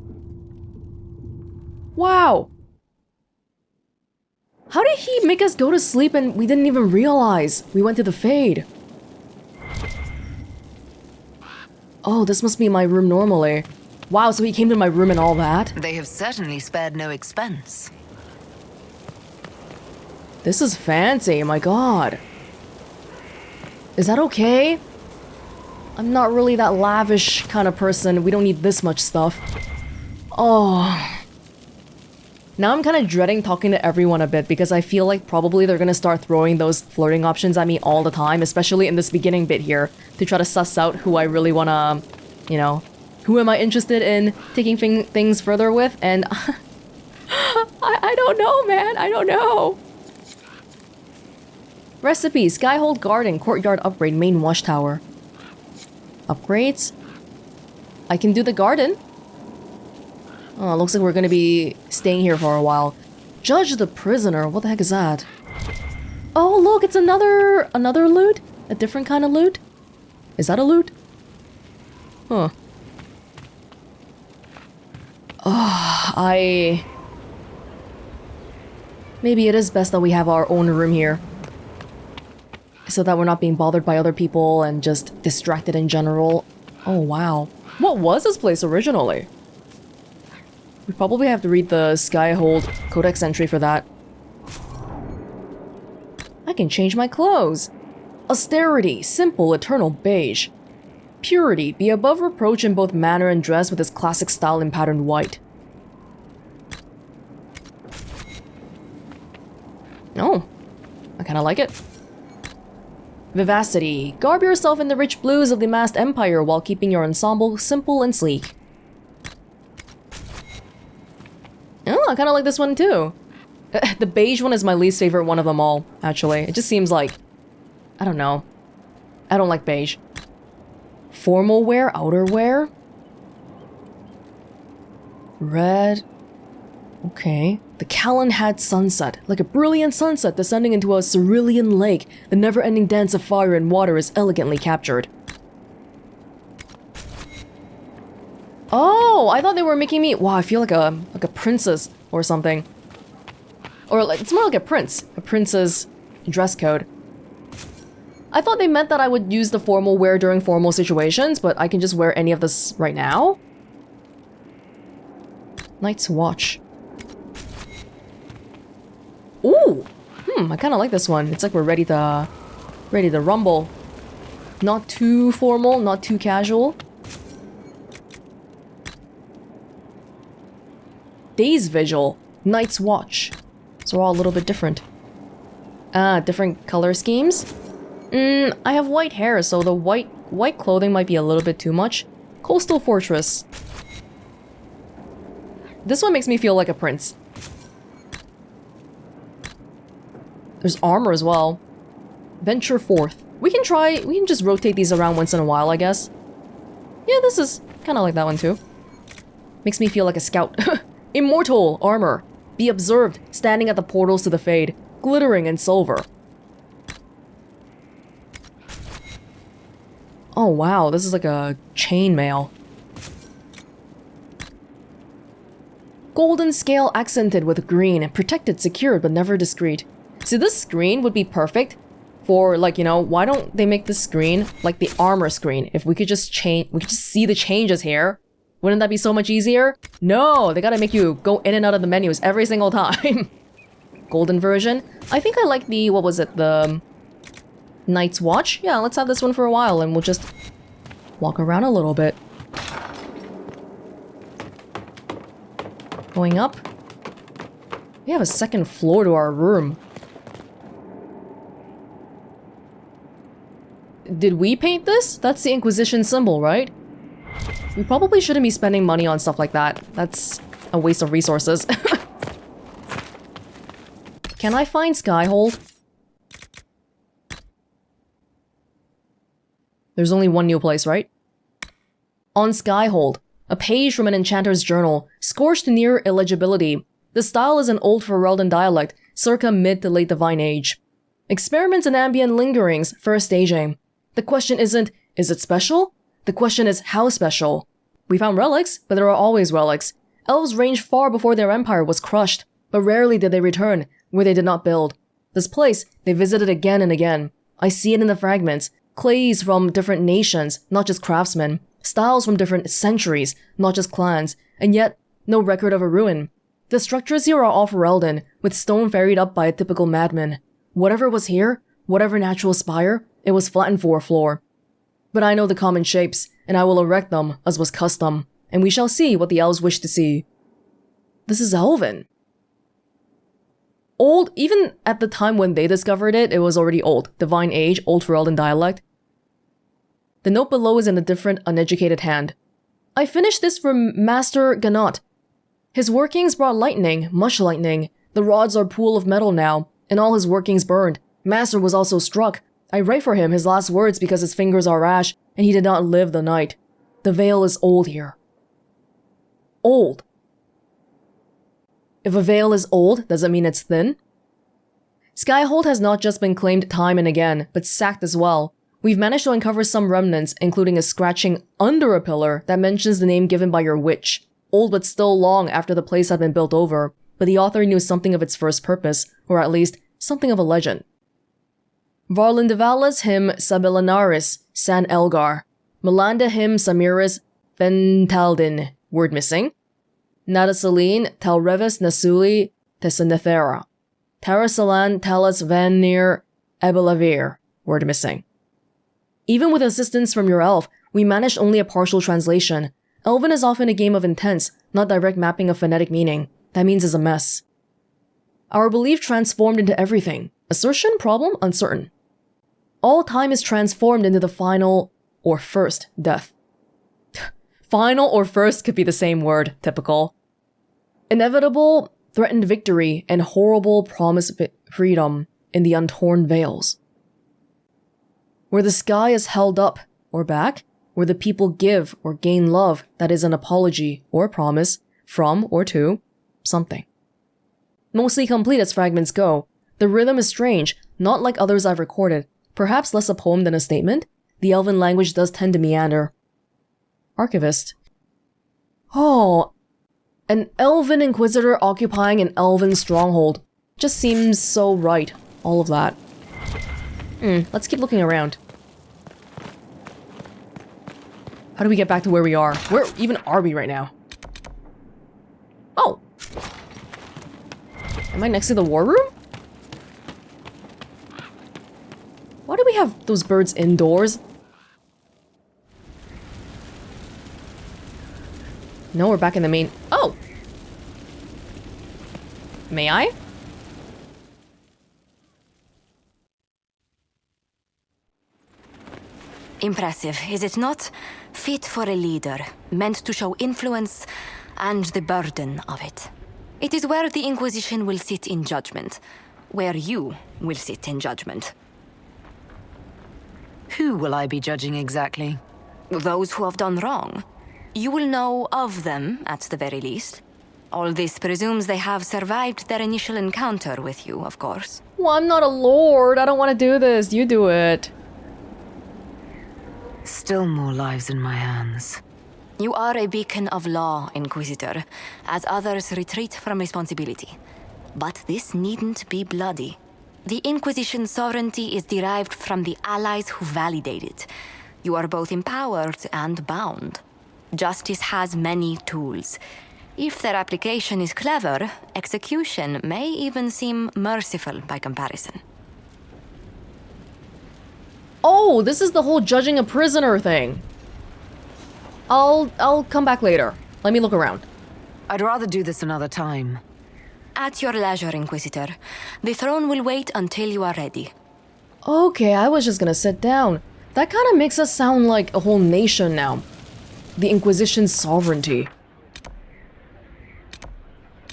Wow. How did he make us go to sleep and we didn't even realize we went to the Fade? Oh, this must be my room normally. Wow, so he came to my room and all that? They have certainly spared no expense. This is fancy, my god. Is that okay? I'm not really that lavish kind of person. We don't need this much stuff. Oh. Now I'm kind of dreading talking to everyone a bit because I feel like probably they're gonna start throwing those flirting options at me all the time, especially in this beginning bit here, to try to suss out who I really wanna, you know, who am I interested in taking things further with, and I don't know, man, I don't know. Recipe, Skyhold Garden, Courtyard Upgrade, Main Watchtower. Upgrades? I can do the garden. Oh, looks like we're gonna be staying here for a while. Judge the prisoner, what the heck is that? Oh, look, it's another loot? A different kind of loot? Is that a loot? Huh. Oh, maybe it is best that we have our own room here. So that we're not being bothered by other people and just distracted in general. Oh, wow. What was this place originally? We probably have to read the Skyhold Codex entry for that. I can change my clothes. Austerity, simple, eternal beige. Purity, be above reproach in both manner and dress with its classic style in patterned white. Oh, I kinda like it. Vivacity, garb yourself in the rich blues of the masked empire while keeping your ensemble simple and sleek. Oh, I kinda like this one too. The beige one is my least favorite one of them all, actually. It just seems like... I don't know. I don't like beige. Formal wear, outerwear? Red. Okay. The Callan had sunset. Like a brilliant sunset descending into a cerulean lake, the never-ending dance of fire and water is elegantly captured. Oh, I thought they were making me... Wow, I feel like a princess or something. Or like, it's more like a prince's dress code. I thought they meant that I would use the formal wear during formal situations, but I can just wear any of this right now? Night's Watch. Ooh! I kinda like this one. It's like we're ready to rumble. Not too formal, not too casual. Day's Vigil. Night's Watch. So we're all a little bit different. Different color schemes? I have white hair, so the white clothing might be a little bit too much. Coastal Fortress. This one makes me feel like a prince. There's armor as well. Venture forth. We can just rotate these around once in a while, I guess. Yeah, this is kind of like that one too. Makes me feel like a scout. Immortal armor. Be observed, standing at the portals to the Fade, glittering in silver. Oh wow, this is like a chainmail. Golden scale accented with green, protected, secured, but never discreet. See, this screen would be perfect for, like, you know, why don't they make this screen like the armor screen? If we could just see the changes here. Wouldn't that be so much easier? No, they gotta make you go in and out of the menus every single time. Golden version. I think I like the, what was it, the Night's Watch? Yeah, let's have this one for a while and we'll just walk around a little bit. Going up. We have a second floor to our room. Did we paint this? That's the Inquisition symbol, right? We probably shouldn't be spending money on stuff like that. That's a waste of resources. Can I find Skyhold? There's only one new place, right? On Skyhold, a page from an enchanter's journal, scorched near illegibility. The style is an old Ferelden dialect, circa mid to late Divine Age. Experiments in ambient lingerings, first staging. The question isn't, is it special? The question is, how special? We found relics, but there are always relics. Elves ranged far before their empire was crushed, but rarely did they return, where they did not build. This place, they visited again and again. I see it in the fragments. Clays from different nations, not just craftsmen. Styles from different centuries, not just clans. And yet, no record of a ruin. The structures here are all Ferelden, with stone ferried up by a typical madman. Whatever was here, whatever natural spire, it was flattened for a floor. But I know the common shapes, and I will erect them, as was custom, and we shall see what the elves wish to see. This is Elven. Old, even at the time when they discovered it, it was already old. Divine Age, Old Ferelden dialect. The note below is in a different, uneducated hand. I finished this from Master Ganot. His workings brought lightning, much lightning. The rods are pool of metal now, and all his workings burned. Master was also struck. I write for him his last words because his fingers are rash, and he did not live the night. The veil is old here. Old. If a veil is old, does it mean it's thin? Skyhold has not just been claimed time and again, but sacked as well. We've managed to uncover some remnants, including a scratching under a pillar that mentions the name given by your witch. Old but still long after the place had been built over, but the author knew something of its first purpose, or at least something of a legend. Varlindivalis him Sabilanaris, San Elgar. Melanda him Samiris Ventaldin, word missing. Nadasaline Talrevis Nasuli Tessanethera. Tarasalan Talas Vanir Ebelavir, word missing. Even with assistance from your elf, we managed only a partial translation. Elven is often a game of intents, not direct mapping of phonetic meaning. That means it's a mess. Our belief transformed into everything. Assertion, problem, uncertain. All time is transformed into the final or first death. Final or first could be the same word, typical. Inevitable, threatened victory, and horrible promised freedom in the untorn veils. Where the sky is held up or back, where the people give or gain love that is an apology or promise from or to something. Mostly complete as fragments go, the rhythm is strange, not like others I've recorded. Perhaps less a poem than a statement, the elven language does tend to meander. Archivist. Oh, an elven inquisitor occupying an elven stronghold. Just seems so right, all of that. Let's keep looking around. How do we get back to where we are? Where even are we right now? Oh. Am I next to the war room? Why do we have those birds indoors? No, we're back in the main... Oh! May I? Impressive, is it not? Fit for a leader, meant to show influence and the burden of it. It is where the Inquisition will sit in judgment, where you will sit in judgment. Who will I be judging exactly? Those who have done wrong. You will know of them, at the very least. All this presumes they have survived their initial encounter with you, of course. Well, I'm not a lord. I don't want to do this. You do it. Still more lives in my hands. You are a beacon of law, Inquisitor, as others retreat from responsibility. But this needn't be bloody. The Inquisition's sovereignty is derived from the allies who validate it. You are both empowered and bound. Justice has many tools. If their application is clever, execution may even seem merciful by comparison. Oh, this is the whole judging a prisoner thing. I'll come back later. Let me look around. I'd rather do this another time. At your leisure, Inquisitor. The throne will wait until you are ready. Okay, I was just gonna sit down. That kind of makes us sound like a whole nation now. The Inquisition's sovereignty.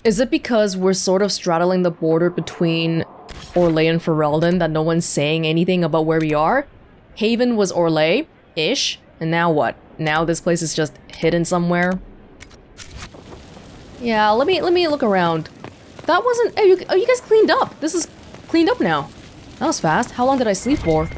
Is it because we're sort of straddling the border between Orlais and Ferelden that no one's saying anything about where we are? Haven was Orlais-ish, and now what? Now this place is just hidden somewhere? Yeah, let me look around. That wasn't... Oh, you guys cleaned up. This is cleaned up now. That was fast. How long did I sleep for?